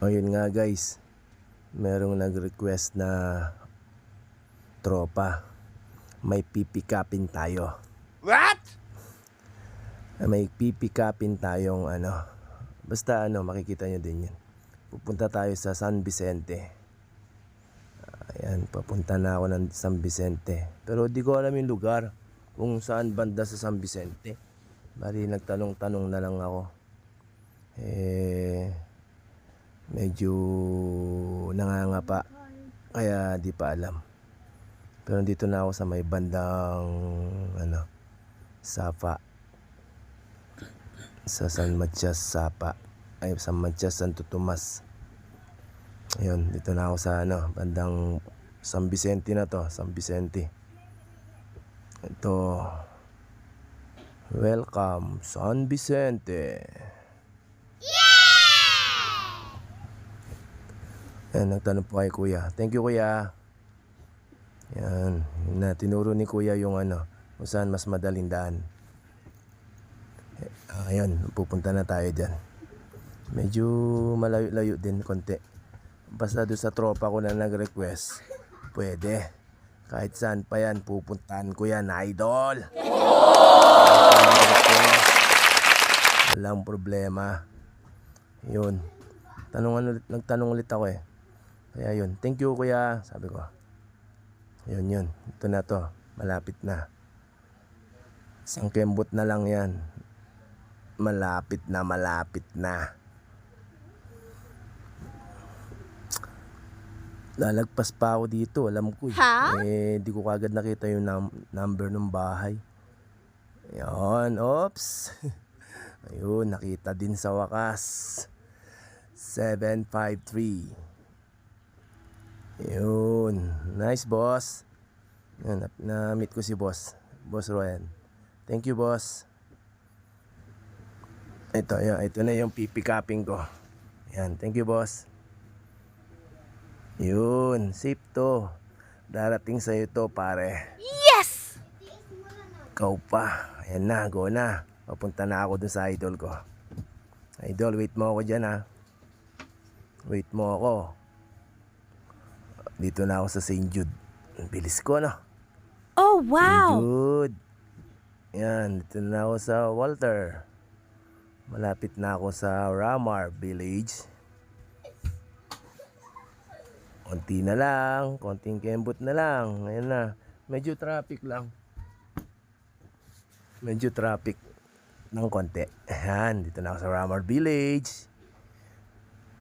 O yun nga guys, merong nag-request na tropa, may pipikapin tayo. What? May pipikapin tayong basta makikita nyo din yun. Pupunta tayo sa San Vicente. Ayan, papunta na ako ng San Vicente. Pero di ko alam yung lugar kung saan banda sa San Vicente. Bali nagtanong-tanong na lang ako. Medyo nangangapa, kaya di pa alam. Pero dito na ako sa may bandang Sapa, sa San Matias Sapa, ay San Matias Santo Tomas. Ayun, dito na ako sa bandang San Vicente na to, San Vicente. Ito, welcome San Vicente. Ayan, nagtanong po kay kuya. Thank you kuya. Yan, na tinuro ni kuya yung kung saan mas madaling daan. Ayun, pupunta na tayo dyan. Medyo malayo-layo din konti. Basta doon sa tropa ko na nag-request, pwede. Kahit saan pa yan, pupuntahan ko yan, idol. Walang problema. Yun. Nagtanong ulit ako eh. Kaya yun, thank you kuya, sabi ko. Yun, ito na to, malapit na. Isang kembot na lang yan. Malapit na. Lalagpas pa ako dito, alam ko eh. Di ko kagad nakita yung number ng bahay. Ayun, oops. Ayun, nakita din sa wakas. 753. Yun, nice boss. Yun, na-meet ko si boss Royan. Thank you boss. Ito na yung pipikapin ko. Yan, thank you boss. Yun, safe to. Darating sa'yo to pare. Yes! Ikaw pa. Ayan na, go na. Papunta na ako dun sa idol ko. Idol, wait mo ako dyan ha. Wait mo ako. Dito na ako sa St. Jude. Bilis ko no. Oh, wow! St. Jude. Yan, dito na ako sa Walter. Malapit na ako sa Ramar Village. Konti na lang, konting kembot na lang. Ayan na, medyo traffic lang. Medyo traffic ng konti. Ayan, dito na ako sa Ramar Village.